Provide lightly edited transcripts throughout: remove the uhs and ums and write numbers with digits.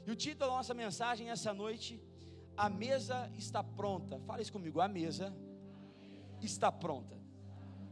E o título da nossa mensagem essa noite: a mesa está pronta. Fala isso comigo, a mesa está pronta.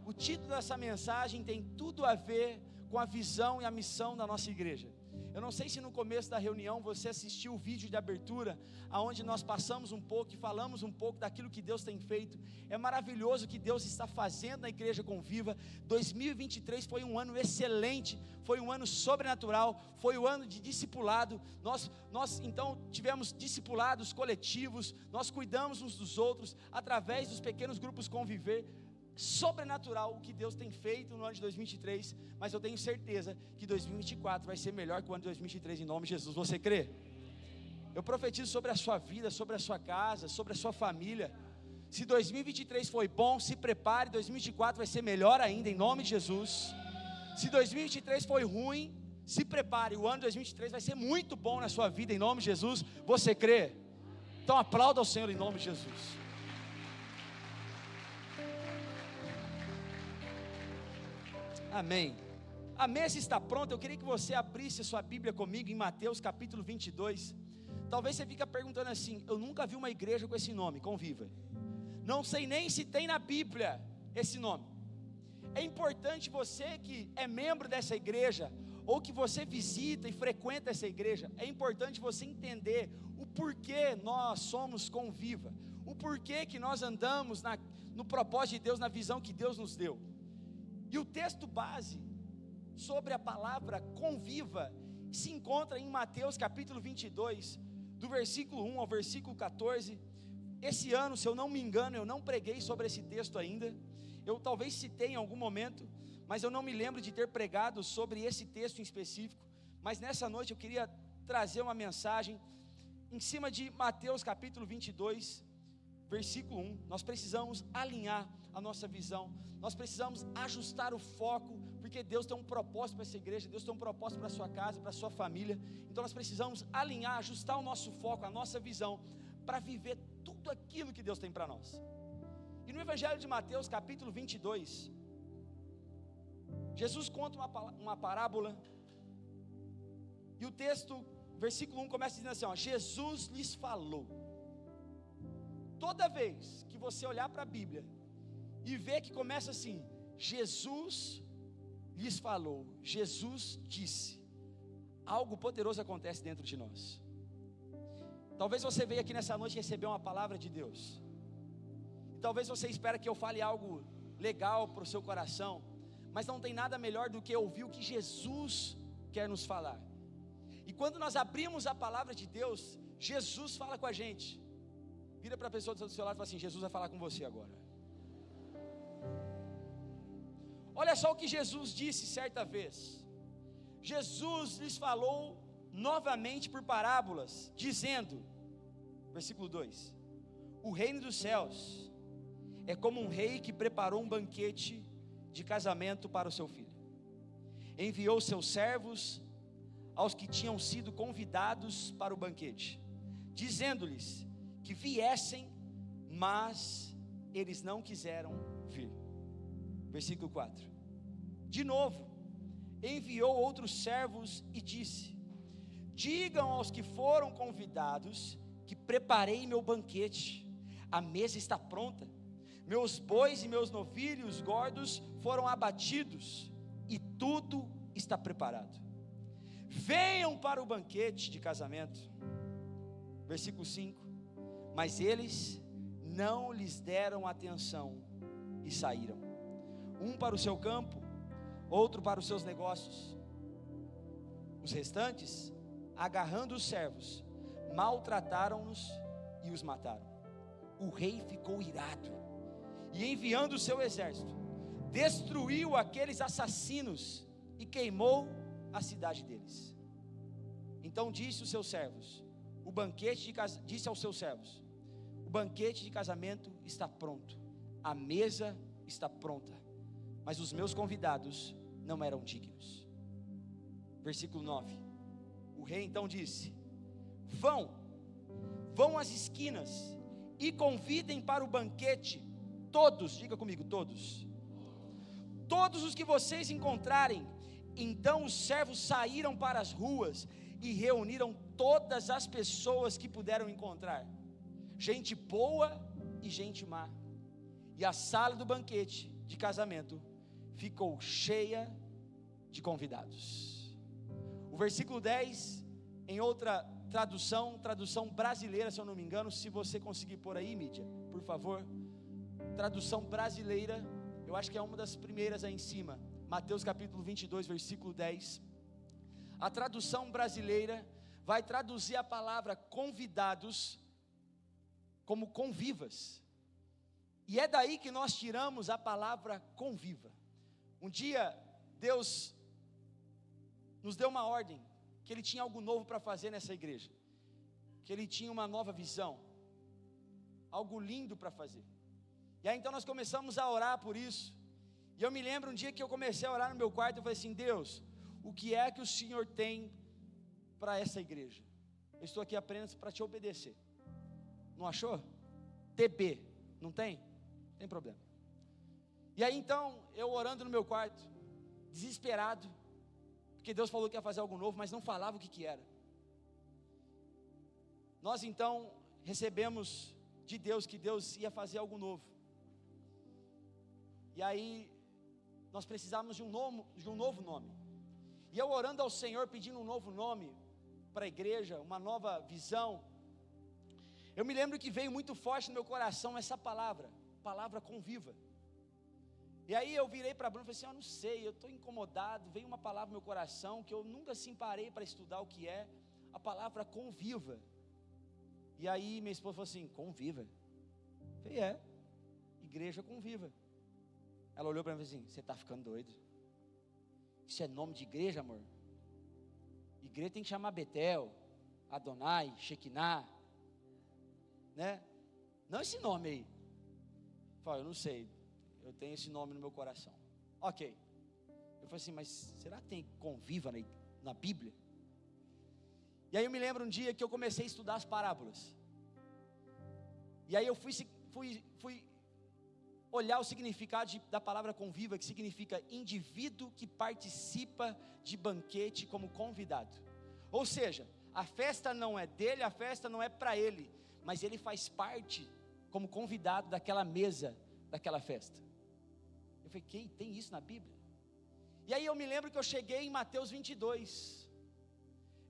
O título dessa mensagem tem tudo a ver com a visão e a missão da nossa igreja. Eu não sei se no começo da reunião você assistiu o vídeo de abertura, onde nós passamos um pouco e falamos um pouco daquilo que Deus tem feito. É maravilhoso o que Deus está fazendo na Igreja Conviva. 2023 foi um ano excelente, foi um ano sobrenatural, foi o ano de discipulado. Nós então tivemos discipulados coletivos, nós cuidamos uns dos outros, através dos pequenos grupos Conviver. Sobrenatural o que Deus tem feito no ano de 2023, mas eu tenho certeza que 2024 vai ser melhor que o ano de 2023, em nome de Jesus. Você crê? Eu profetizo sobre a sua vida, sobre a sua casa, sobre a sua família. Se 2023 foi bom, se prepare, 2024 vai ser melhor ainda, em nome de Jesus. Se 2023 foi ruim, se prepare, o ano de 2023 vai ser muito bom na sua vida, em nome de Jesus. Você crê? Então aplauda ao Senhor em nome de Jesus. Amém. A mesa está pronta. Eu queria que você abrisse a sua Bíblia comigo em Mateus capítulo 22. Talvez você fique perguntando assim: eu nunca vi uma igreja com esse nome, Conviva. Não sei nem se tem na Bíblia esse nome. É importante você que é membro dessa igreja, ou que você visita e frequenta essa igreja, é importante você entender o porquê nós somos Conviva, o porquê que nós andamos no propósito de Deus, na visão que Deus nos deu. E o texto base sobre a palavra Conviva se encontra em Mateus capítulo 22, do versículo 1 ao versículo 14. Esse ano, se eu não me engano, eu não preguei sobre esse texto ainda. Eu talvez citei em algum momento, mas eu não me lembro de ter pregado sobre esse texto em específico. Mas nessa noite eu queria trazer uma mensagem em cima de Mateus capítulo 22, versículo 1. Nós precisamos alinhar a nossa visão, nós precisamos ajustar o foco, porque Deus tem um propósito para essa igreja, Deus tem um propósito para a sua casa, para a sua família. Então nós precisamos alinhar, ajustar o nosso foco, a nossa visão, para viver tudo aquilo que Deus tem para nós. E no Evangelho de Mateus capítulo 22, Jesus conta uma parábola, e o texto, versículo 1 começa dizendo assim, Jesus lhes falou. Toda vez que você olhar para a Bíblia e ver que começa assim, Jesus lhes falou, Jesus disse, algo poderoso acontece dentro de nós. Talvez você veio aqui nessa noite receber uma palavra de Deus, e talvez você espera que eu fale algo legal para o seu coração, mas não tem nada melhor do que ouvir o que Jesus quer nos falar. E quando nós abrimos a palavra de Deus, Jesus fala com a gente. Vira para a pessoa do seu lado e fala assim: Jesus vai falar com você agora. Olha só o que Jesus disse certa vez. Jesus lhes falou novamente por parábolas, dizendo, versículo 2: o reino dos céus é como um rei que preparou um banquete de casamento para o seu filho. Enviou seus servos aos que tinham sido convidados para o banquete, dizendo-lhes que viessem, mas eles não quiseram vir. Versículo 4. De novo, enviou outros servos e disse: digam aos que foram convidados que preparei meu banquete, a mesa está pronta, meus bois e meus novilhos gordos foram abatidos e tudo está preparado. Venham para o banquete de casamento. Versículo 5. Mas eles não lhes deram atenção e saíram, um para o seu campo, outro para os seus negócios. Os restantes, agarrando os servos, maltrataram-nos e os mataram. O rei ficou irado e, enviando o seu exército, destruiu aqueles assassinos e queimou a cidade deles. Então disse aos seus servos: o banquete de casamento está pronto, a mesa está pronta, mas os meus convidados não eram dignos. Versículo 9. O rei então disse: vão às esquinas e convidem para o banquete todos, diga comigo, todos os que vocês encontrarem. Então os servos saíram para as ruas e reuniram todas as pessoas que puderam encontrar, gente boa e gente má, e a sala do banquete de casamento ficou cheia de convidados. O versículo 10, em outra tradução brasileira, se eu não me engano, se você conseguir pôr aí, mídia, por favor, tradução brasileira, eu acho que é uma das primeiras aí em cima, Mateus capítulo 22, versículo 10, a tradução brasileira vai traduzir a palavra convidados como convivas, e é daí que nós tiramos a palavra conviva. Um dia, Deus nos deu uma ordem, que Ele tinha algo novo para fazer nessa igreja, que Ele tinha uma nova visão, algo lindo para fazer, e aí então nós começamos a orar por isso, e eu me lembro um dia que eu comecei a orar no meu quarto, eu falei assim: Deus, o que é que o Senhor tem para essa igreja? Eu estou aqui apenas para te obedecer. Não achou? TB, não tem? Não tem problema. E aí então, eu orando no meu quarto, desesperado, porque Deus falou que ia fazer algo novo, mas não falava o que era. Nós então recebemos de Deus que Deus ia fazer algo novo. E aí nós precisávamos de um novo nome. E eu orando ao Senhor, pedindo um novo nome para a igreja, uma nova visão, eu me lembro que veio muito forte no meu coração essa palavra conviva. E aí eu virei para a Bruna e falei assim: eu não sei, eu estou incomodado, veio uma palavra no meu coração, que eu nunca assim parei para estudar o que é, a palavra conviva. E aí minha esposa falou assim: conviva? Eu falei: igreja conviva. Ela olhou para mim e falou assim: você está ficando doido? Isso é nome de igreja, amor? Igreja tem que chamar Betel, Adonai, Shekinah, né? Não esse nome aí. Eu falei: eu não sei, eu tenho esse nome no meu coração. Ok. Eu falei assim: mas será que tem conviva na Bíblia? E aí eu me lembro um dia que eu comecei a estudar as parábolas. E aí eu fui olhar o significado da palavra conviva, que significa indivíduo que participa de banquete como convidado. Ou seja, a festa não é dele, a festa não é para ele, mas ele faz parte como convidado daquela mesa, daquela festa. Eu falei: tem isso na Bíblia? E aí eu me lembro que eu cheguei em Mateus 22.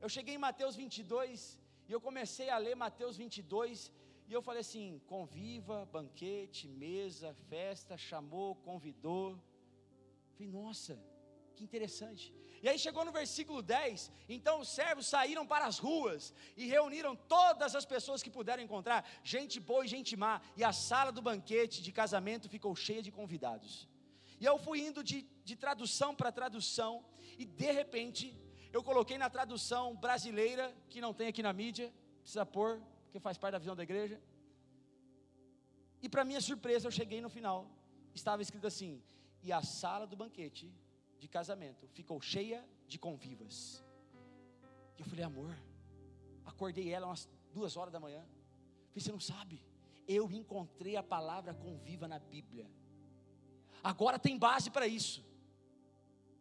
Eu cheguei em Mateus 22 e eu comecei a ler Mateus 22. E eu falei assim: conviva, banquete, mesa, festa, chamou, convidou. Eu falei: nossa, que interessante. E aí chegou no versículo 10, então os servos saíram para as ruas e reuniram todas as pessoas que puderam encontrar, gente boa e gente má, e a sala do banquete de casamento ficou cheia de convidados. E eu fui indo de tradução para tradução, e de repente, eu coloquei na tradução brasileira, que não tem aqui na mídia, precisa pôr, porque faz parte da visão da igreja. E para minha surpresa, eu cheguei no final, estava escrito assim: e a sala do banquete de casamento ficou cheia de convivas. E eu falei: amor, acordei ela umas 2 horas da manhã, falei: você não sabe, eu encontrei a palavra conviva na Bíblia, agora tem base para isso.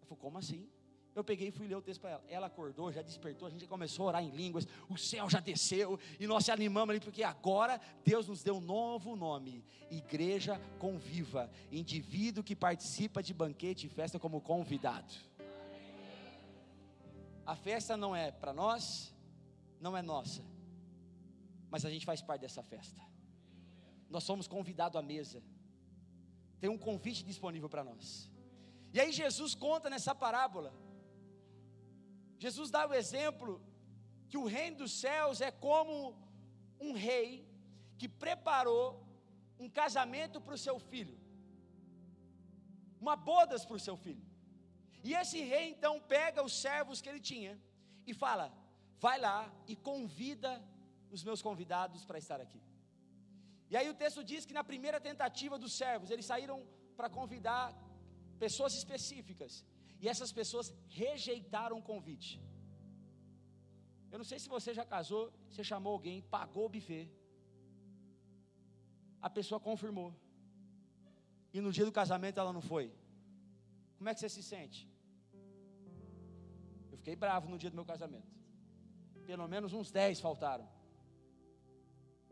Eu falei: como assim? Eu peguei e fui ler o texto para ela. Ela acordou, já despertou, a gente já começou a orar em línguas, o céu já desceu, e nós se animamos ali, porque agora Deus nos deu um novo nome: Igreja Conviva, indivíduo que participa de banquete e festa como convidado. A festa não é para nós, não é nossa, mas a gente faz parte dessa festa. Nós somos convidados à mesa, tem um convite disponível para nós. E aí Jesus conta nessa parábola, Jesus dá o exemplo que o reino dos céus é como um rei que preparou um casamento para o seu filho, uma bodas para o seu filho. E esse rei então pega os servos que ele tinha e fala: vai lá e convida os meus convidados para estar aqui. E aí o texto diz que na primeira tentativa dos servos, eles saíram para convidar pessoas específicas, e essas pessoas rejeitaram o convite. Eu não sei se você já casou, você chamou alguém, pagou o buffet, a pessoa confirmou, e no dia do casamento ela não foi. Como é que você se sente? Eu fiquei bravo no dia do meu casamento. Pelo menos uns 10 faltaram.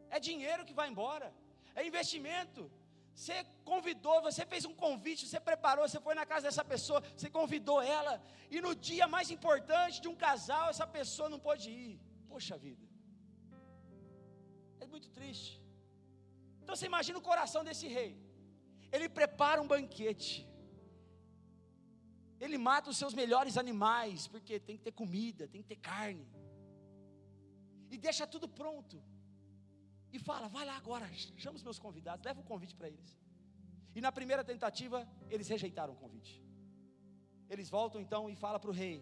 É dinheiro que vai embora, é investimento. Você convidou, você fez um convite, você preparou, você foi na casa dessa pessoa, você convidou ela, e no dia mais importante de um casal, essa pessoa não pôde ir. Poxa vida, é muito triste. Então você imagina o coração desse rei. Ele prepara um banquete, ele mata os seus melhores animais, porque tem que ter comida, tem que ter carne, e deixa tudo pronto, e fala: vai lá agora, chama os meus convidados, leva o convite para eles. E na primeira tentativa, eles rejeitaram o convite. Eles voltam então e falam para o rei: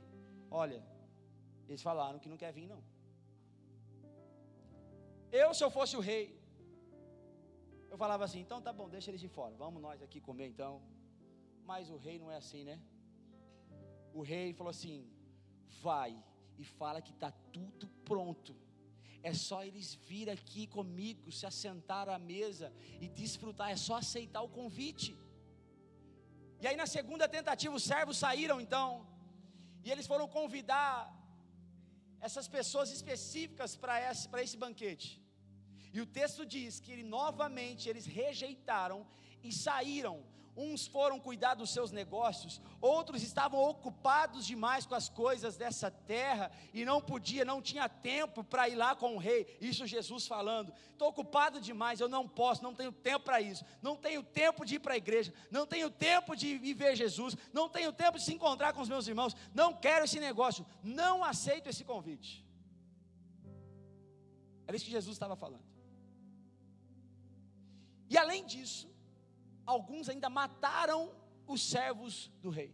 olha, eles falaram que não quer vir não. Se eu fosse o rei, eu falava assim: então tá bom, deixa eles de fora, vamos nós aqui comer então. Mas o rei não é assim, né? O rei falou assim: vai e fala que está tudo pronto, é só eles vir aqui comigo, se assentar à mesa e desfrutar, é só aceitar o convite. E aí na segunda tentativa os servos saíram então, e eles foram convidar essas pessoas específicas para esse banquete. E o texto diz que novamente eles rejeitaram e saíram. Uns foram cuidar dos seus negócios, outros estavam ocupados demais com as coisas dessa terra, e não tinha tempo para ir lá com o rei. Isso Jesus falando: estou ocupado demais, eu não posso, não tenho tempo para isso, não tenho tempo de ir para a igreja, não tenho tempo de ir ver Jesus, não tenho tempo de se encontrar com os meus irmãos, não quero esse negócio, não aceito esse convite. Era isso que Jesus estava falando. E além disso, alguns ainda mataram os servos do rei.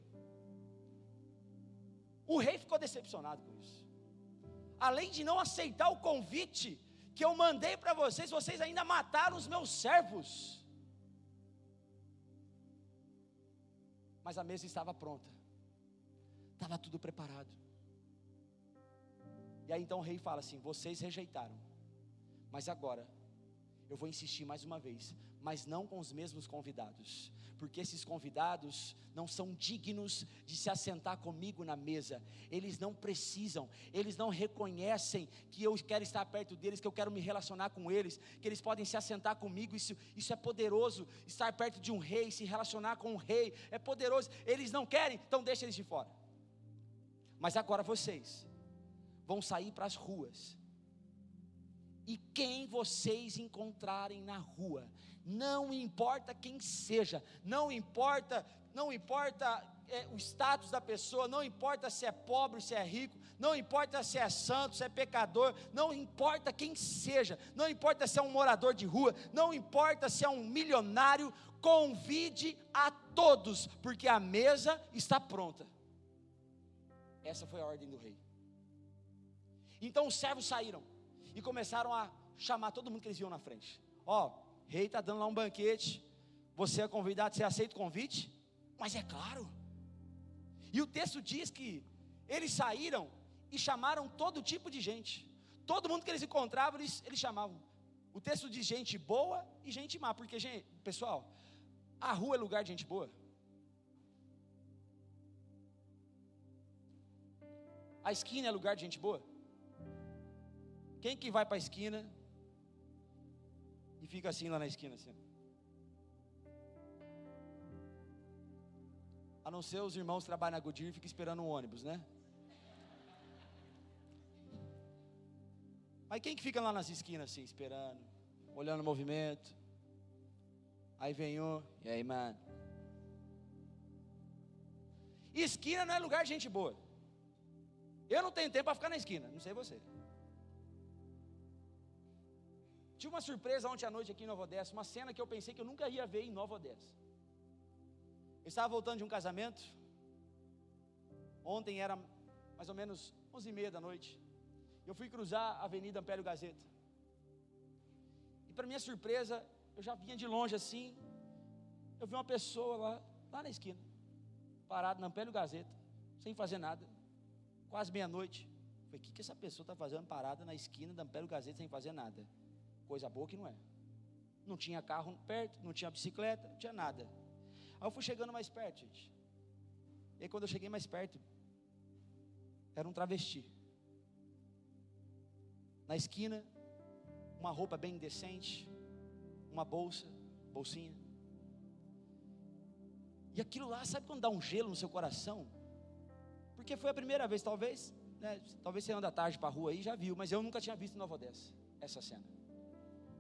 O rei ficou decepcionado com isso. Além de não aceitar o convite que eu mandei para vocês, vocês ainda mataram os meus servos. Mas a mesa estava pronta, estava tudo preparado. E aí então o rei fala assim: vocês rejeitaram, mas agora eu vou insistir mais uma vez, mas não com os mesmos convidados, porque esses convidados não são dignos de se assentar comigo na mesa. Eles não precisam, eles não reconhecem que eu quero estar perto deles, que eu quero me relacionar com eles, que eles podem se assentar comigo. Isso é poderoso, estar perto de um rei, se relacionar com um rei, é poderoso. Eles não querem, então deixa eles de fora. Mas agora vocês vão sair para as ruas, e quem vocês encontrarem na rua, não importa quem seja, não importa o status da pessoa, não importa se é pobre, se é rico, não importa se é santo, se é pecador, não importa quem seja, não importa se é um morador de rua, não importa se é um milionário, convide a todos, porque a mesa está pronta. Essa foi a ordem do rei. Então os servos saíram e começaram a chamar todo mundo que eles viam na frente. Rei está dando lá um banquete, você é convidado, você aceita o convite? Mas é claro. E o texto diz que eles saíram e chamaram todo tipo de gente. Todo mundo que eles encontravam, eles chamavam. O texto diz gente boa e gente má, porque, pessoal, a rua é lugar de gente boa. A esquina é lugar de gente boa. Quem que vai para a esquina e fica assim lá na esquina assim? A não ser os irmãos que trabalham na Goodyear e ficam esperando um ônibus, né? Mas quem que fica lá nas esquinas assim, esperando, olhando o movimento? Aí vem um: e aí, mano? Esquina não é lugar de gente boa. Eu não tenho tempo para ficar na esquina, não sei você. Tive uma surpresa ontem à noite aqui em Nova Odessa, uma cena que eu pensei que eu nunca ia ver em Nova Odessa. Eu estava voltando de um casamento, ontem era mais ou menos 11h30 da noite, eu fui cruzar a Avenida Ampélio Gazeta, e para minha surpresa, eu já vinha de longe assim, eu vi uma pessoa lá na esquina, parada na Ampélio Gazeta, sem fazer nada, quase meia-noite. Falei: o que essa pessoa está fazendo parada na esquina da Ampélio Gazeta sem fazer nada? Coisa boa que não é. Não tinha carro perto, não tinha bicicleta, não tinha nada. Aí eu fui chegando mais perto, gente. E aí quando eu cheguei mais perto, era um travesti. na esquina, uma roupa bem decente, uma bolsinha. E aquilo lá, sabe quando dá um gelo no seu coração? Porque foi a primeira vez, talvez, né, talvez você anda tarde para a rua aí, já viu, mas eu nunca tinha visto em Nova Odessa, essa cena.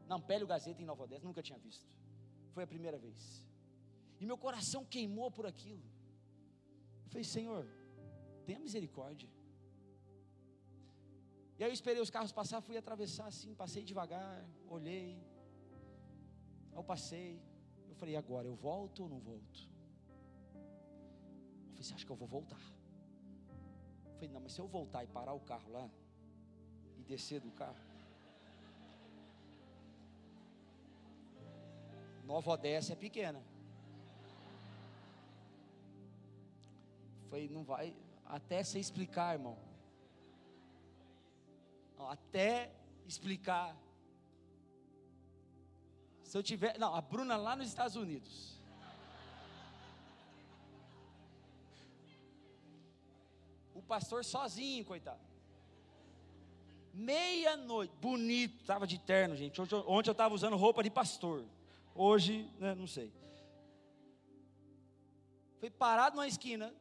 Na Ampélio Gazeta em Nova Odessa, nunca tinha visto. Foi a primeira vez. E meu coração queimou por aquilo. Eu falei, Senhor, tenha misericórdia. E aí eu esperei os carros passar, fui atravessar assim, passei devagar, olhei. Aí eu passei, eu falei, agora eu volto ou não volto? Eu falei, você acha que eu vou voltar? Eu falei, não, mas se eu voltar e parar o carro lá, e descer do carro, Nova Odessa é pequena. Eu falei, não vai, até você explicar, irmão. Não, até explicar. Se eu tiver, não, a Bruna lá nos Estados Unidos. O pastor sozinho, coitado. Meia-noite, bonito, estava de terno, gente. Ontem eu estava usando roupa de pastor. Hoje, né, não sei. Fui parado numa esquina,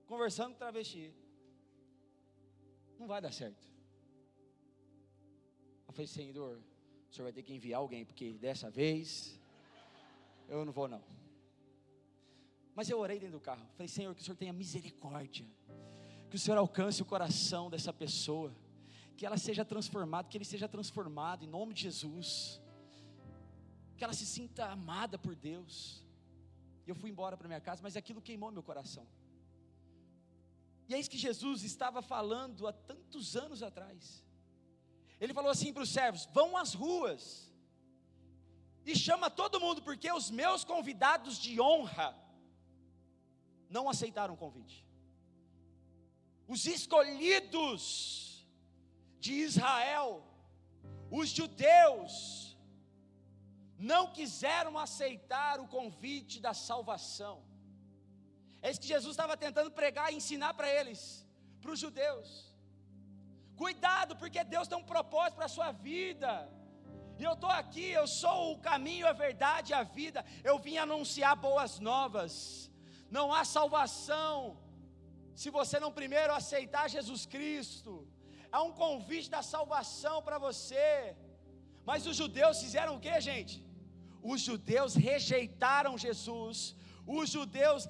conversando com travesti. Não vai dar certo. Eu falei, Senhor, o Senhor vai ter que enviar alguém, porque dessa vez eu não vou não. Mas eu orei dentro do carro. Falei, Senhor, que o Senhor tenha misericórdia, que o Senhor alcance o coração dessa pessoa, que ela seja transformada, que ele seja transformado em nome de Jesus, que ela se sinta amada por Deus. E eu fui embora para minha casa, mas aquilo queimou meu coração. E é isso que Jesus estava falando há tantos anos atrás. Ele falou assim para os servos, vão às ruas e chama todo mundo, porque os meus convidados de honra não aceitaram o convite. Os escolhidos de Israel, os judeus, não quiseram aceitar o convite da salvação. É isso que Jesus estava tentando pregar e ensinar para eles, para os judeus. Cuidado, porque Deus tem um propósito para a sua vida. E eu estou aqui, eu sou o caminho, a verdade e a vida. Eu vim anunciar boas novas. Não há salvação se você não primeiro aceitar Jesus Cristo. Há um convite da salvação para você. Mas os judeus fizeram o que, gente? Os judeus rejeitaram Jesus. Os judeus,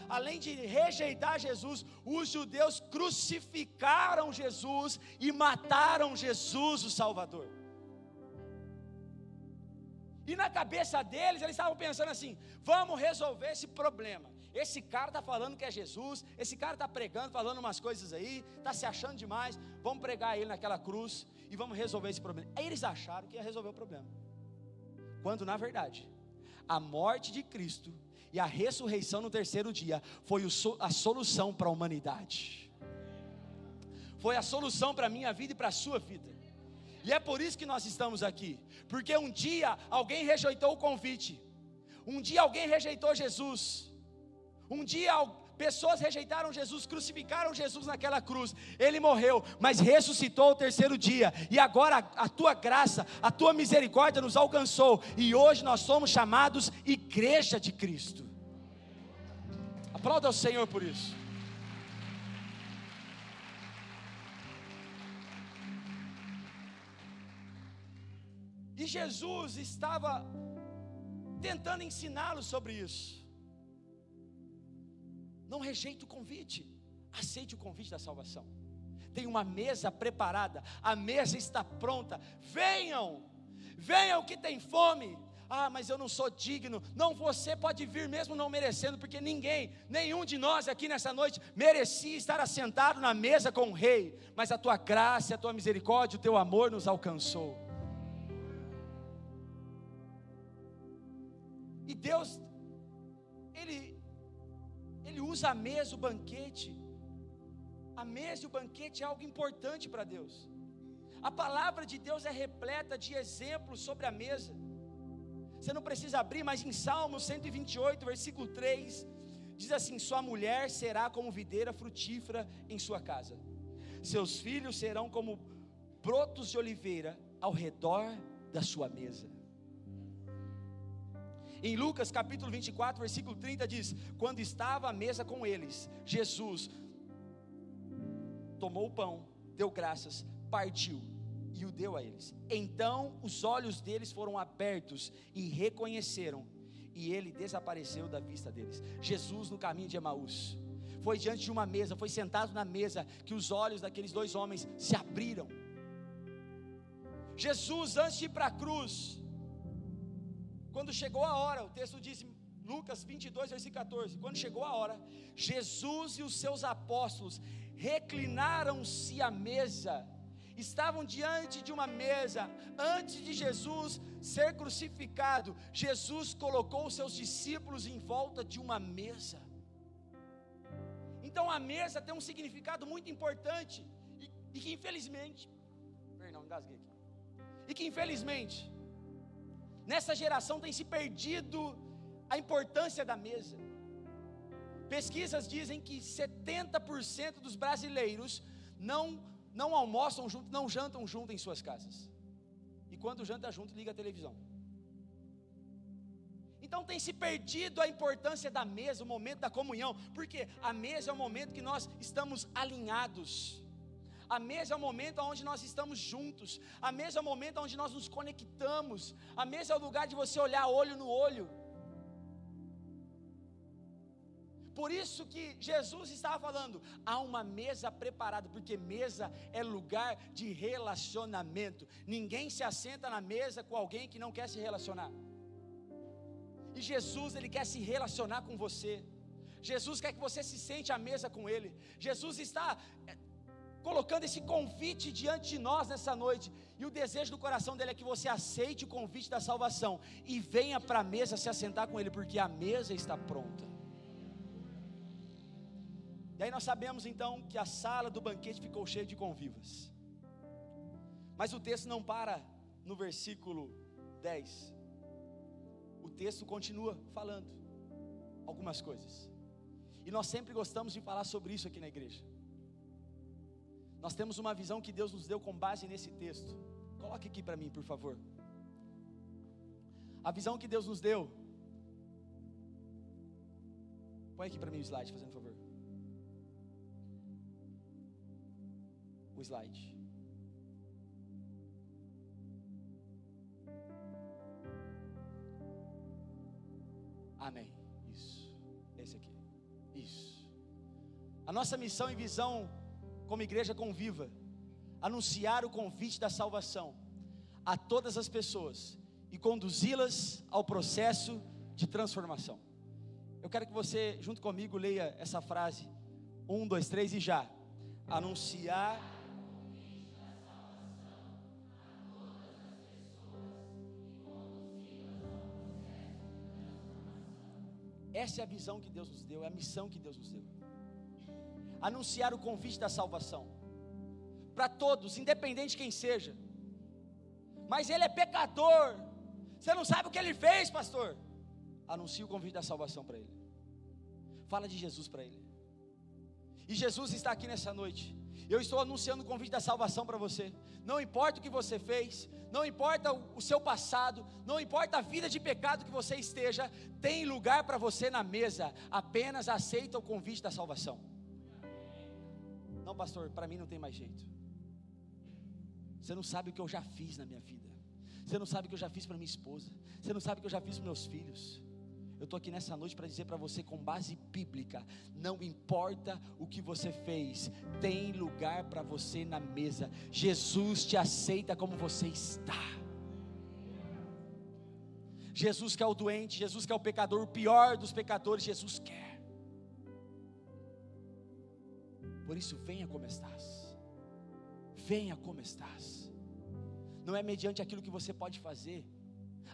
além de rejeitar Jesus, os judeus crucificaram Jesus e mataram Jesus, o Salvador. E na cabeça deles, eles estavam pensando assim, vamos resolver esse problema. Esse cara está falando que é Jesus, esse cara está pregando, falando umas coisas aí, está se achando demais, vamos pregar ele naquela cruz e vamos resolver esse problema. Aí eles acharam que ia resolver o problema, quando na verdade, a morte de Cristo e a ressurreição no terceiro dia foi a solução para a humanidade. Foi a solução para a minha vida e para a sua vida. E é por isso que nós estamos aqui. Porque um dia alguém rejeitou o convite. Um dia alguém rejeitou Jesus. Um dia pessoas rejeitaram Jesus, crucificaram Jesus naquela cruz. Ele morreu, mas ressuscitou ao terceiro dia. E agora a tua graça, a tua misericórdia nos alcançou. E hoje nós somos chamados Igreja de Cristo. Aplauda ao Senhor por isso. E Jesus estava tentando ensiná-los sobre isso. Não rejeite o convite, aceite o convite da salvação. Tem uma mesa preparada, a mesa está pronta. Venham, venham que tem fome. Ah, mas eu não sou digno. Não, você pode vir mesmo não merecendo, porque nenhum de nós aqui nessa noite merecia estar assentado na mesa com o rei. Mas a tua graça, a tua misericórdia, o teu amor nos alcançou. E Deus, Ele usa a mesa, o banquete. A mesa e o banquete é algo importante para Deus. A palavra de Deus é repleta de exemplos sobre a mesa. Você não precisa abrir, mas em Salmo 128, versículo 3, diz assim: sua mulher será como videira frutífera em sua casa. Seus filhos serão como brotos de oliveira ao redor da sua mesa. Em Lucas capítulo 24, versículo 30 diz: quando estava à mesa com eles, Jesus tomou o pão, deu graças, partiu e o deu a eles. Então os olhos deles foram abertos e reconheceram, e ele desapareceu da vista deles. Jesus, no caminho de Emaús, foi diante de uma mesa, foi sentado na mesa, que os olhos daqueles dois homens se abriram. Jesus, antes de ir para a cruz, quando chegou a hora, o texto diz em Lucas 22, versículo 14, quando chegou a hora, Jesus e os seus apóstolos reclinaram-se à mesa, estavam diante de uma mesa. Antes de Jesus ser crucificado, Jesus colocou os seus discípulos em volta de uma mesa. Então a mesa tem um significado muito importante, e que infelizmente, perdão, engasguei aqui, e que infelizmente, nessa geração tem se perdido a importância da mesa. Pesquisas dizem que 70% dos brasileiros não almoçam junto, não jantam junto em suas casas. E quando janta junto, liga a televisão. Então tem se perdido a importância da mesa, o momento da comunhão, porque a mesa é o momento que nós estamos alinhados. A mesa é o momento onde nós estamos juntos. A mesa é o momento onde nós nos conectamos. A mesa é o lugar de você olhar olho no olho. Por isso que Jesus estava falando, há uma mesa preparada, porque mesa é lugar de relacionamento. Ninguém se assenta na mesa com alguém que não quer se relacionar. E Jesus, Ele quer se relacionar com você. Jesus quer que você se sente à mesa com Ele. Jesus está colocando esse convite diante de nós nessa noite, e o desejo do coração dele é que você aceite o convite da salvação, e venha para a mesa se assentar com Ele, porque a mesa está pronta. E aí nós sabemos então que a sala do banquete ficou cheia de convivas, mas o texto não para no versículo 10, o texto continua falando algumas coisas, e nós sempre gostamos de falar sobre isso aqui na igreja. Nós temos uma visão que Deus nos deu com base nesse texto. Coloque aqui para mim, por favor. A visão que Deus nos deu. Põe aqui para mim o slide, fazendo favor. O slide. Amém. Isso. Esse aqui. Isso. A nossa missão e visão como igreja conviva, anunciar o convite da salvação a todas as pessoas e conduzi-las ao processo de transformação. Eu quero que você, junto comigo, leia essa frase, 1, 2, 3 e já. Anunciar o convite da salvação a todas as pessoas e conduzi-las ao processo de transformação. Essa é a visão que Deus nos deu, é a missão que Deus nos deu. Anunciar o convite da salvação para todos, independente de quem seja. Mas ele é pecador, você não sabe o que ele fez, pastor. Anuncie o convite da salvação para ele. Fala de Jesus para ele. E Jesus está aqui nessa noite. Eu estou anunciando o convite da salvação para você. Não importa o que você fez, não importa o seu passado, não importa a vida de pecado que você esteja, tem lugar para você na mesa. Apenas aceita o convite da salvação. Não, pastor, para mim não tem mais jeito. Você não sabe o que eu já fiz na minha vida. Você não sabe o que eu já fiz para minha esposa. Você não sabe o que eu já fiz para meus filhos. Eu estou aqui nessa noite para dizer para você, com base bíblica, não importa o que você fez, tem lugar para você na mesa. Jesus te aceita como você está. Jesus quer o doente, Jesus quer o pecador, o pior dos pecadores, Jesus quer. Por isso, venha como estás. Venha como estás. Não é mediante aquilo que você pode fazer.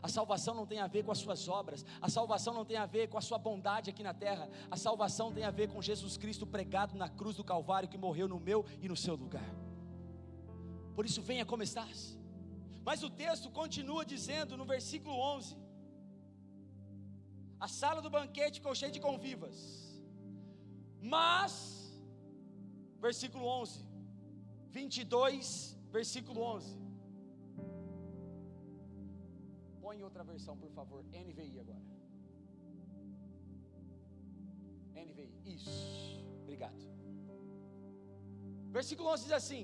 A salvação não tem a ver com as suas obras. A salvação não tem a ver com a sua bondade aqui na terra. A salvação tem a ver com Jesus Cristo pregado na cruz do Calvário, que morreu no meu e no seu lugar. Por isso, venha como estás. Mas o texto continua dizendo no versículo 11: a sala do banquete ficou cheia de convivas. Mas versículo 11, 22, versículo 11. Põe outra versão, por favor, NVI agora. NVI, isso, obrigado. Versículo 11 diz assim: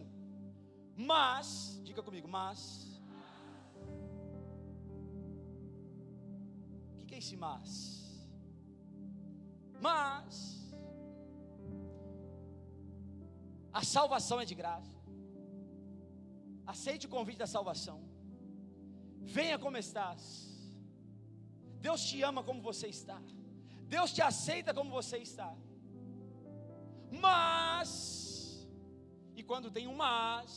mas, diga comigo, mas. O que é esse mas? Mas a salvação é de graça. Aceite o convite da salvação. Venha como estás. Deus te ama como você está. Deus te aceita como você está. Mas, e quando tem um mas,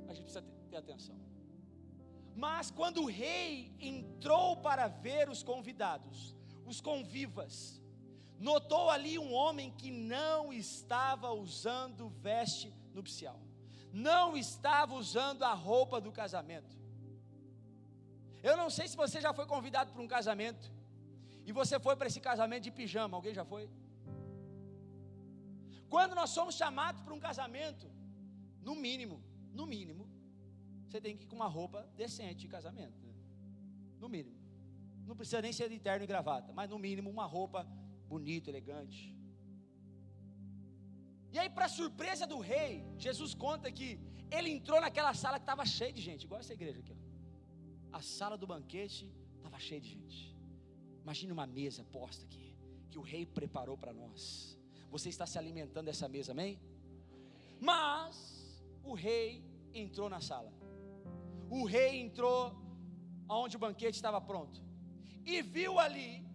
a gente precisa ter atenção. Mas quando o rei entrou para ver os convidados, os convivas, notou ali um homem que não estava usando veste nupcial, não estava usando a roupa do casamento. Eu não sei se você já foi convidado para um casamento e você foi para esse casamento de pijama. Alguém já foi? Quando nós somos chamados para um casamento, no mínimo, você tem que ir com uma roupa decente de casamento, né? No mínimo. Não precisa nem ser de terno e gravata, mas no mínimo uma roupa bonita, elegante. E aí, para surpresa do rei, Jesus conta que ele entrou naquela sala que estava cheia de gente, igual essa igreja aqui, ó. A sala do banquete estava cheia de gente. Imagine uma mesa posta aqui, que o rei preparou para nós. Você está se alimentando dessa mesa, amém? Mas o rei entrou na sala. O rei entrou aonde o banquete estava pronto e viu ali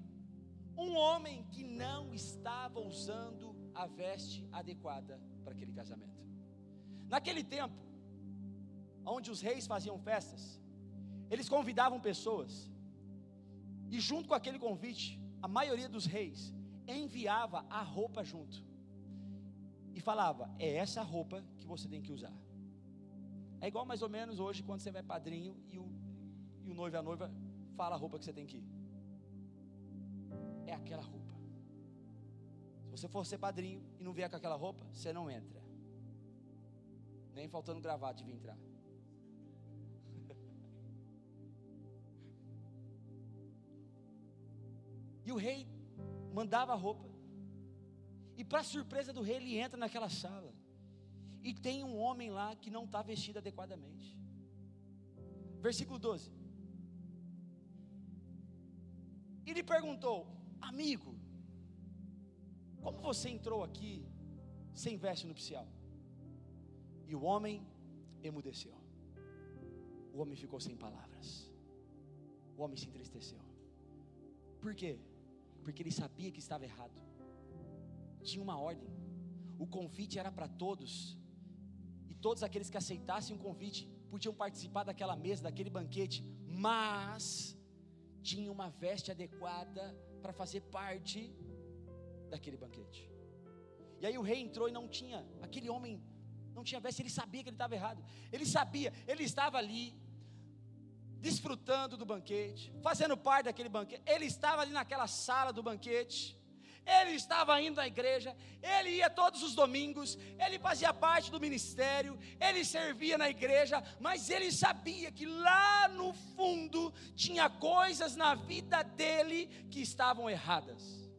um homem que não estava usando a veste adequada para aquele casamento. Naquele tempo, onde os reis faziam festas, eles convidavam pessoas, e junto com aquele convite, a maioria dos reis enviava a roupa junto, e falava: é essa roupa que você tem que usar. É igual mais ou menos hoje, quando você vai padrinho, e o noivo e a noiva fala a roupa que você tem que ir. É aquela roupa. Se você for ser padrinho e não vier com aquela roupa, você não entra. Nem faltando gravata de vir entrar. E o rei mandava a roupa. E para surpresa do rei, ele entra naquela sala. E tem um homem lá que não está vestido adequadamente. Versículo 12. E lhe perguntou: amigo, como você entrou aqui sem veste nupcial? E o homem emudeceu. O homem ficou sem palavras. O homem se entristeceu. Por quê? Porque ele sabia que estava errado. Tinha uma ordem. O convite era para todos. E todos aqueles que aceitassem o convite podiam participar daquela mesa, daquele banquete. Mas tinha uma veste adequada para fazer parte daquele banquete. E aí o rei entrou e não tinha, aquele homem não tinha veste. Ele sabia que ele estava errado. Ele sabia, ele estava ali desfrutando do banquete, fazendo parte daquele banquete. Ele estava ali naquela sala do banquete. Ele estava indo à igreja, ele ia todos os domingos, ele fazia parte do ministério, ele servia na igreja, mas ele sabia que lá no fundo tinha coisas na vida dele que estavam erradas.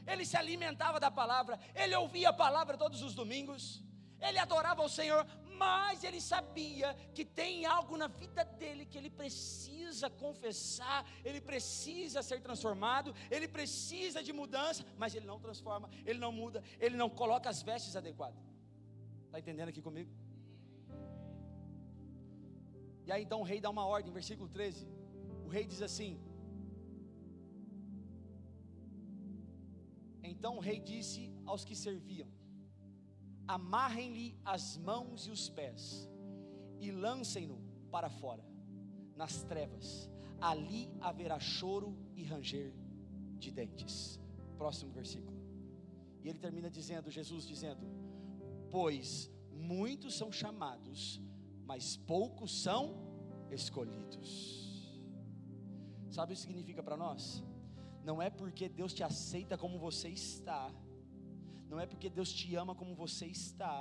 Ele se alimentava da palavra, ele ouvia a palavra todos os domingos, ele adorava o Senhor, mas ele sabia que tem algo na vida dele que ele precisa confessar, ele precisa ser transformado, ele precisa de mudança, mas ele não transforma, ele não muda, ele não coloca as vestes adequadas. Está entendendo aqui comigo? E aí então o rei dá uma ordem, versículo 13, o rei diz assim: então o rei disse aos que serviam: amarrem-lhe as mãos e os pés e lancem-no para fora, nas trevas, ali haverá choro e ranger de dentes. Próximo versículo. E ele termina dizendo, Jesus dizendo: pois muitos são chamados, mas poucos são escolhidos. Sabe o que significa para nós? Não é porque Deus te aceita como você está, não é porque Deus te ama como você está,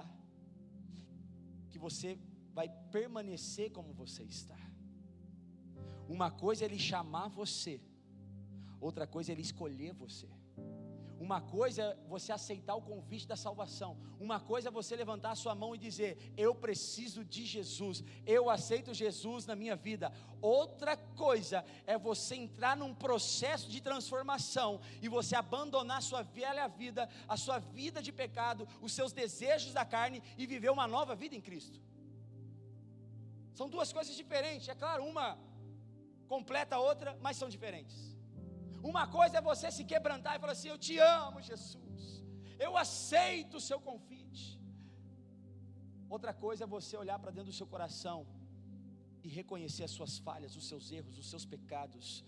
que você vai permanecer como você está. Uma coisa é Ele chamar você, outra coisa é Ele escolher você. Uma coisa é você aceitar o convite da salvação, uma coisa é você levantar a sua mão e dizer: eu preciso de Jesus, eu aceito Jesus na minha vida. Outra coisa é você entrar num processo de transformação e você abandonar a sua velha vida, a sua vida de pecado, os seus desejos da carne e viver uma nova vida em Cristo. São duas coisas diferentes, é claro, uma completa a outra, mas são diferentes. Uma coisa é você se quebrantar e falar assim: eu te amo, Jesus, eu aceito o seu convite. Outra coisa é você olhar para dentro do seu coração e reconhecer as suas falhas, os seus erros, os seus pecados,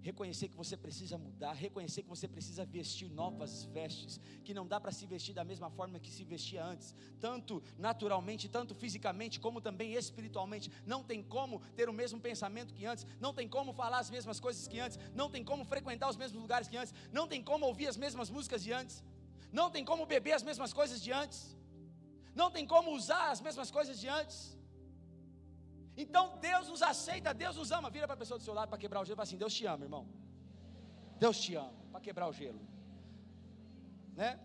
reconhecer que você precisa mudar, reconhecer que você precisa vestir novas vestes, que não dá para se vestir da mesma forma que se vestia antes, tanto naturalmente, tanto fisicamente, como também espiritualmente. Não tem como ter o mesmo pensamento que antes, não tem como falar as mesmas coisas que antes, não tem como frequentar os mesmos lugares que antes, não tem como ouvir as mesmas músicas de antes, não tem como beber as mesmas coisas de antes, não tem como usar as mesmas coisas de antes. Então Deus nos aceita, Deus nos ama. Vira para a pessoa do seu lado para quebrar o gelo e fala assim: Deus te ama, irmão. Deus te ama, para quebrar o gelo, né?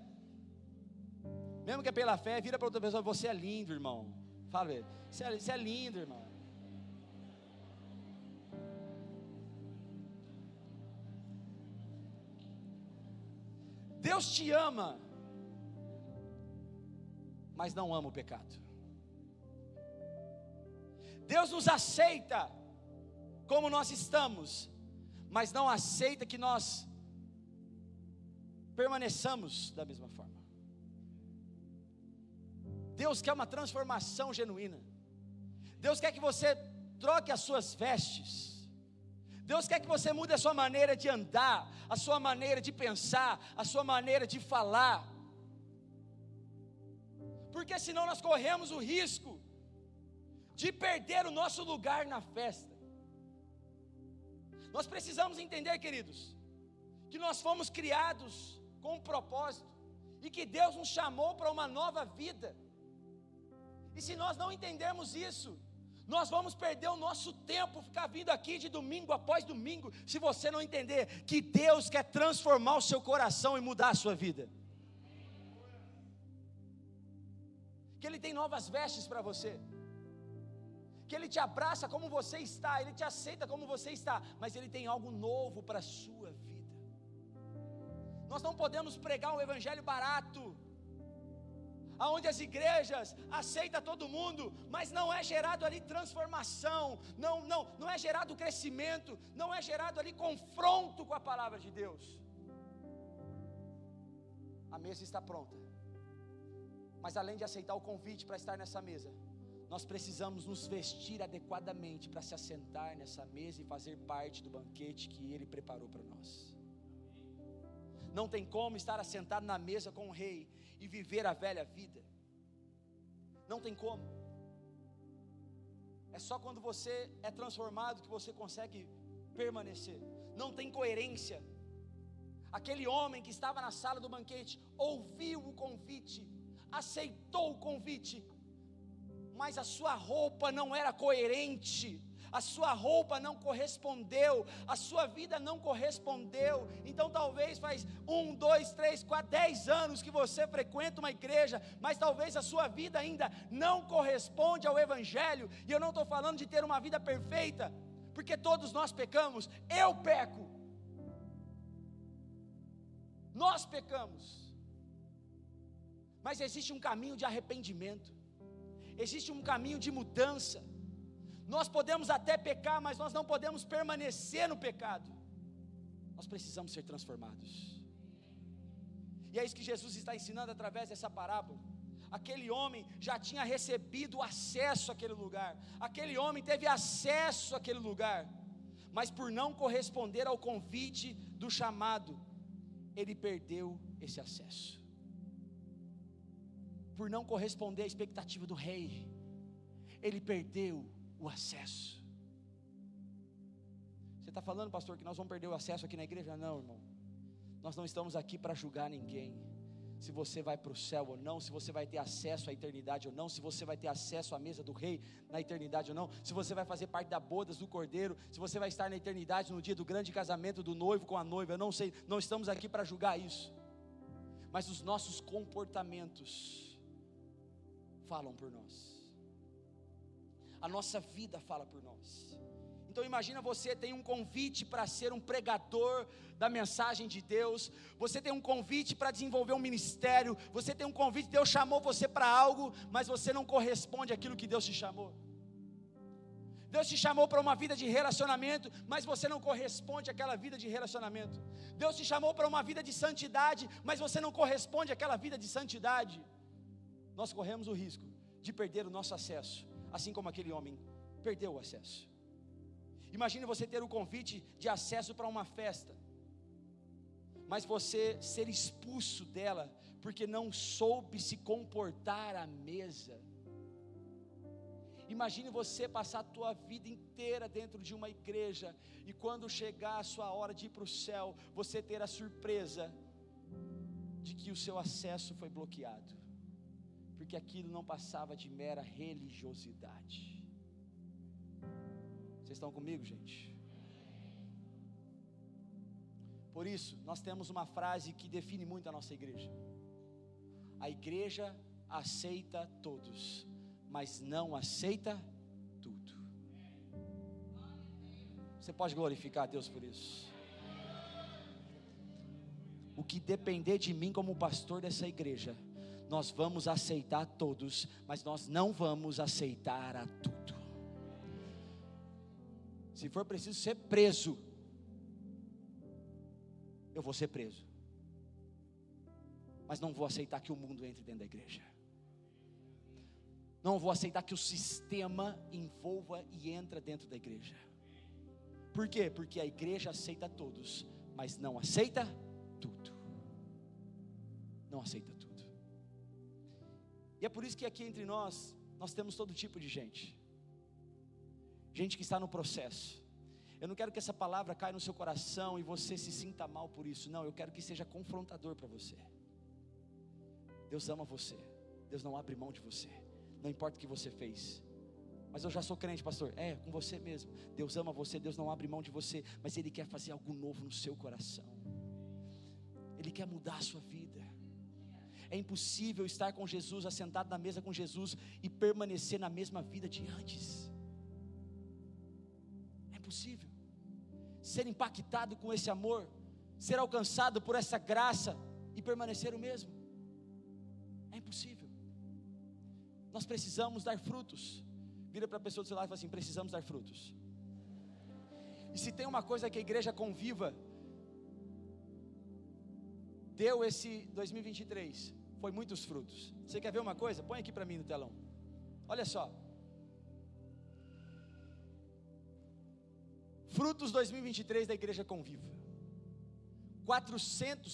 Mesmo que é pela fé, vira para outra pessoa: você é lindo, irmão. Fala, você é lindo, irmão. Deus te ama, mas não ama o pecado. Deus nos aceita como nós estamos, mas não aceita que nós permaneçamos da mesma forma. Deus quer uma transformação genuína. Deus quer que você troque as suas vestes. Deus quer que você mude a sua maneira de andar, a sua maneira de pensar, a sua maneira de falar. Porque senão nós corremos o risco de perder o nosso lugar na festa. Nós precisamos entender, queridos, que nós fomos criados com um propósito, e que Deus nos chamou para uma nova vida. E se nós não entendermos isso, nós vamos perder o nosso tempo, ficar vindo aqui de domingo após domingo, se você não entender que Deus quer transformar o seu coração e mudar a sua vida, que Ele tem novas vestes para você, que Ele te abraça como você está, Ele te aceita como você está, mas Ele tem algo novo para a sua vida. Nós não podemos pregar um evangelho barato, aonde as igrejas aceitam todo mundo, mas não é gerado ali transformação, não é gerado crescimento, não é gerado ali confronto com a palavra de Deus. A mesa está pronta, mas além de aceitar o convite para estar nessa mesa, nós precisamos nos vestir adequadamente para se assentar nessa mesa e fazer parte do banquete que Ele preparou para nós. Não tem como estar assentado na mesa com o rei e viver a velha vida. Não tem como. É só quando você é transformado que você consegue permanecer. Não tem coerência. Aquele homem que estava na sala do banquete ouviu o convite, aceitou o convite, mas a sua roupa não era coerente, a sua roupa não correspondeu, a sua vida não correspondeu. Então talvez faz 1, 2, 3, 4, 10 anos que você frequenta uma igreja, mas talvez a sua vida ainda não corresponde ao evangelho. E eu não estou falando de ter uma vida perfeita, porque todos nós pecamos. Eu peco, nós pecamos, mas existe um caminho de arrependimento, existe um caminho de mudança. Nós podemos até pecar, mas nós não podemos permanecer no pecado. Nós precisamos ser transformados. E é isso que Jesus está ensinando através dessa parábola. Aquele homem já tinha recebido acesso àquele lugar, aquele homem teve acesso àquele lugar, mas por não corresponder ao convite do chamado, ele perdeu esse acesso. Por não corresponder à expectativa do rei, ele perdeu o acesso. Você está falando, pastor, que nós vamos perder o acesso aqui na igreja? Não, irmão. Nós não estamos aqui para julgar ninguém. se você vai para o céu ou não, se você vai ter acesso à eternidade ou não, se você vai ter acesso à mesa do rei na eternidade ou não, se você vai fazer parte da bodas do cordeiro, se você vai estar na eternidade no dia do grande casamento do noivo com a noiva. Eu não sei, não estamos aqui para julgar isso, mas os nossos comportamentos falam por nós, a nossa vida fala por nós. Então imagina, você tem um convite para ser um pregador da mensagem de Deus, você tem um convite para desenvolver um ministério, você tem um convite, Deus chamou você para algo, mas você não corresponde àquilo que Deus te chamou. Deus te chamou para uma vida de relacionamento, mas você não corresponde àquela vida de relacionamento. Deus te chamou para uma vida de santidade, mas você não corresponde àquela vida de santidade. Nós corremos o risco de perder o nosso acesso, assim como aquele homem perdeu o acesso. Imagine você ter o convite de acesso para uma festa, mas você ser expulso dela, porque não soube se comportar à mesa. Imagine você passar a tua vida inteira dentro de uma igreja, e quando chegar a sua hora de ir para o céu, você ter a surpresa de que o seu acesso foi bloqueado, porque aquilo não passava de mera religiosidade. Vocês estão comigo, gente? Por isso, nós temos uma frase que define muito a nossa igreja: a igreja aceita todos, mas não aceita tudo. Você pode glorificar a Deus por isso? O que depender de mim como pastor dessa igreja, nós vamos aceitar todos, mas nós não vamos aceitar a tudo. Se for preciso ser preso, eu vou ser preso, mas não vou aceitar que o mundo entre dentro da igreja. Não vou aceitar que o sistema envolva e entra dentro da igreja. Por quê? Porque a igreja aceita todos, mas não aceita tudo. Não aceita tudo. E é por isso que aqui entre nós temos todo tipo de gente. Gente que está no processo. Eu não quero que essa palavra caia no seu coração e você se sinta mal por isso. Não, eu quero que seja confrontador para você. Deus ama você. Deus não abre mão de você. Não importa o que você fez. Mas eu já sou crente, pastor. É, com você mesmo. Deus ama você, Deus não abre mão de você, mas Ele quer fazer algo novo no seu coração. Ele quer mudar a sua vida. É impossível estar com Jesus, assentado na mesa com Jesus, e permanecer na mesma vida de antes. É impossível. Ser impactado com esse amor, ser alcançado por essa graça e permanecer o mesmo. É impossível. Nós precisamos dar frutos. Vira para a pessoa do seu lado e fala assim: precisamos dar frutos. E se tem uma coisa que a igreja Conviva deu esse 2023, foi muitos frutos. Você quer ver uma coisa? Põe aqui para mim no telão. Olha só. Frutos 2023 da igreja Conviva.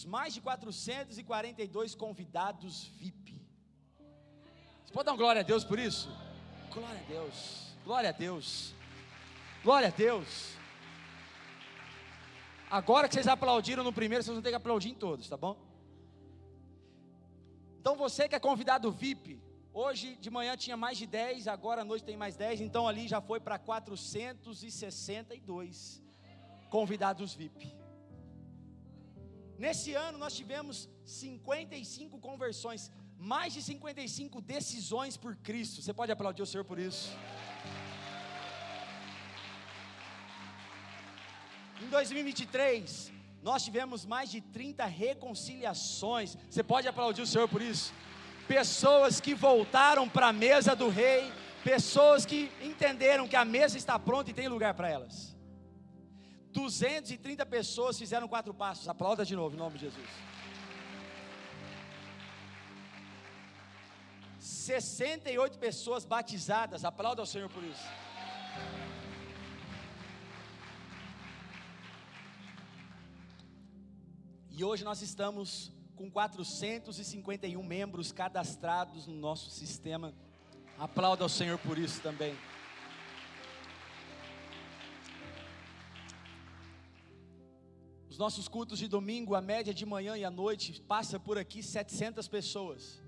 Mais de 442 convidados VIP. Você pode dar uma glória a Deus por isso? Glória a Deus, glória a Deus, glória a Deus. Agora que vocês aplaudiram no primeiro, vocês vão ter que aplaudir em todos, tá bom? Então você que é convidado VIP, hoje de manhã tinha mais de 10, agora à noite tem mais 10, então ali já foi para 462 convidados VIP. Nesse ano nós tivemos 55 conversões, mais de 55 decisões por Cristo. Você pode aplaudir o Senhor por isso? Em 2023, nós tivemos mais de 30 reconciliações. Você pode aplaudir o Senhor por isso? Pessoas que voltaram para a mesa do rei, pessoas que entenderam que a mesa está pronta e tem lugar para elas. 230 pessoas fizeram 4 passos. Aplauda de novo em nome de Jesus. 68 pessoas batizadas. Aplauda ao Senhor por isso. E hoje nós estamos com 451 membros cadastrados no nosso sistema. Aplauda ao Senhor por isso também. Os nossos cultos de domingo, a média de manhã e à noite, passa por aqui 700 pessoas.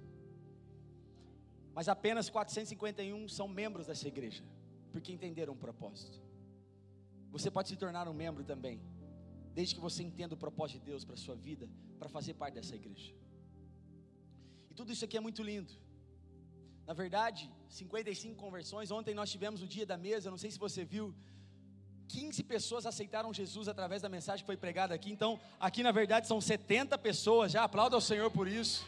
Mas apenas 451 são membros dessa igreja, porque entenderam o propósito. Você pode se tornar um membro também, desde que você entenda o propósito de Deus para a sua vida, para fazer parte dessa igreja. E tudo isso aqui é muito lindo. Na verdade, 55 conversões. Ontem nós tivemos o dia da mesa, não sei se você viu, 15 pessoas aceitaram Jesus através da mensagem que foi pregada aqui. Então, aqui na verdade são 70 pessoas, já aplauda ao Senhor por isso.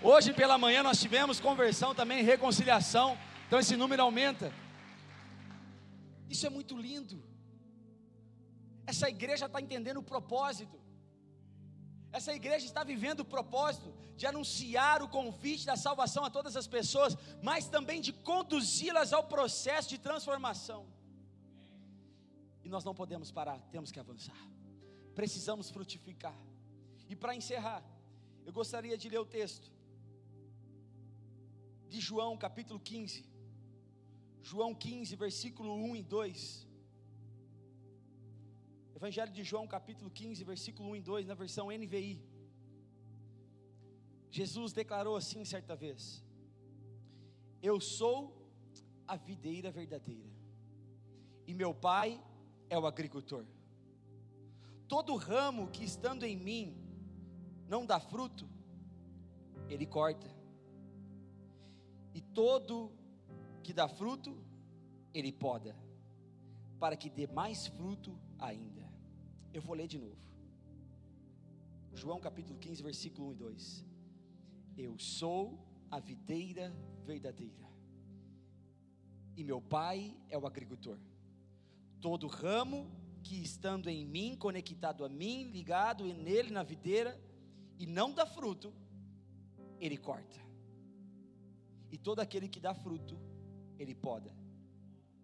Hoje pela manhã nós tivemos conversão também, reconciliação, então esse número aumenta. Isso é muito lindo. Essa igreja está entendendo o propósito. Essa igreja está vivendo o propósito de anunciar o convite da salvação a todas as pessoas, mas também de conduzi-las ao processo de transformação. E nós não podemos parar, temos que avançar. Precisamos frutificar. E para encerrar, eu gostaria de ler o texto de João capítulo 15. João 15, versículo 1 e 2. Evangelho de João capítulo 15, versículo 1 e 2, na versão NVI. Jesus declarou assim certa vez: eu sou a videira verdadeira, e meu Pai é o agricultor. Todo ramo que estando em mim não dá fruto, Ele corta, e todo que dá fruto, Ele poda, para que dê mais fruto ainda. Eu vou ler de novo. João capítulo 15, versículo 1 e 2. Eu sou a videira verdadeira, e meu Pai é o agricultor. Todo ramo que estando em mim, conectado a mim, ligado nele na videira, e não dá fruto, Ele corta. E todo aquele que dá fruto, Ele poda,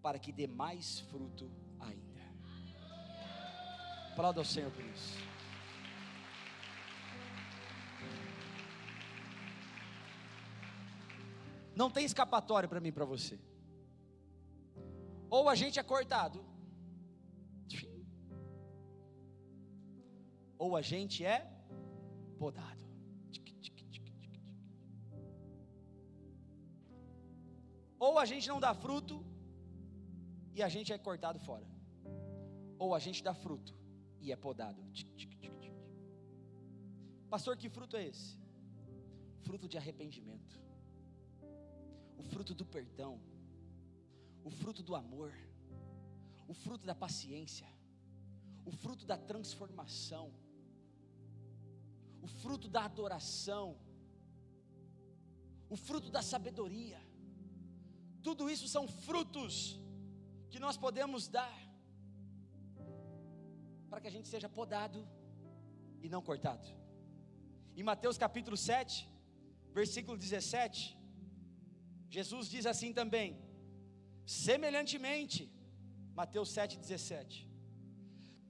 para que dê mais fruto ainda. Aplauda ao Senhor por isso. Não tem escapatória para mim e para você. Ou a gente é cortado, ou a gente é podado. Ou a gente não dá fruto e a gente é cortado fora, ou a gente dá fruto e é podado. Pastor, que fruto é esse? Fruto de arrependimento, o fruto do perdão, o fruto do amor, o fruto da paciência, o fruto da transformação, o fruto da adoração, o fruto da sabedoria. Tudo isso são frutos que nós podemos dar para que a gente seja podado e não cortado. Em Mateus capítulo 7, versículo 17, Jesus diz assim também: semelhantemente, Mateus 7,17,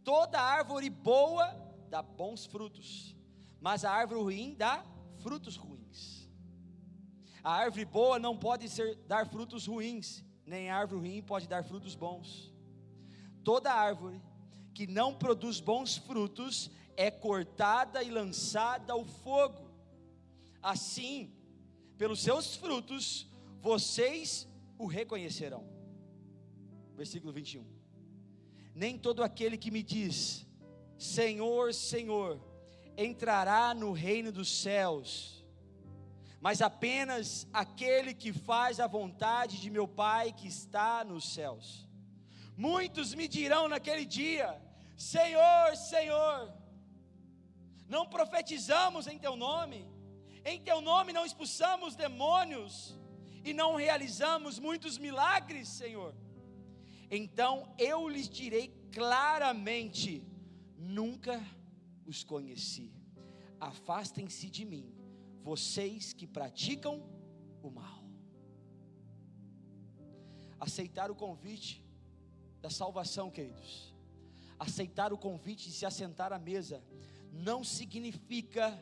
toda árvore boa dá bons frutos, mas a árvore ruim dá frutos ruins. A árvore boa não pode dar frutos ruins, nem a árvore ruim pode dar frutos bons. Toda árvore que não produz bons frutos é cortada e lançada ao fogo. Assim, pelos seus frutos, vocês o reconhecerão. Versículo 21. Nem todo aquele que me diz, Senhor, Senhor, entrará no reino dos céus, mas apenas aquele que faz a vontade de meu Pai que está nos céus. Muitos me dirão naquele dia, Senhor, Senhor, não profetizamos em teu nome não expulsamos demônios, e não realizamos muitos milagres, Senhor? Então eu lhes direi claramente, nunca os conheci, afastem-se de mim, vocês que praticam o mal. Aceitar o convite da salvação, queridos, aceitar o convite de se assentar à mesa, não significa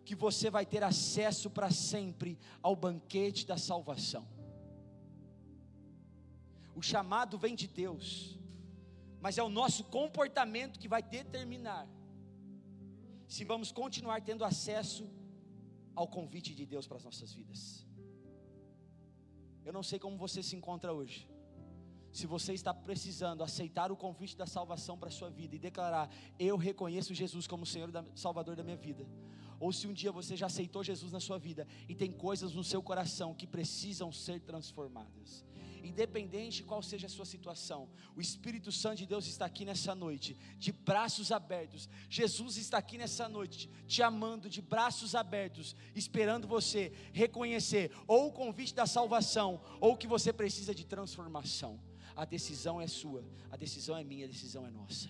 que você vai ter acesso para sempre ao banquete da salvação. O chamado vem de Deus, mas é o nosso comportamento que vai determinar se vamos continuar tendo acesso ao convite de Deus para as nossas vidas. Eu não sei como você se encontra hoje. Se você está precisando aceitar o convite da salvação para a sua vida e declarar: eu reconheço Jesus como Senhor e Salvador da minha vida. Ou se um dia você já aceitou Jesus na sua vida e tem coisas no seu coração que precisam ser transformadas. Independente de qual seja a sua situação, o Espírito Santo de Deus está aqui nessa noite, de braços abertos. Jesus está aqui nessa noite, te amando de braços abertos, esperando você reconhecer ou o convite da salvação, ou que você precisa de transformação. A decisão é sua, a decisão é minha, a decisão é nossa.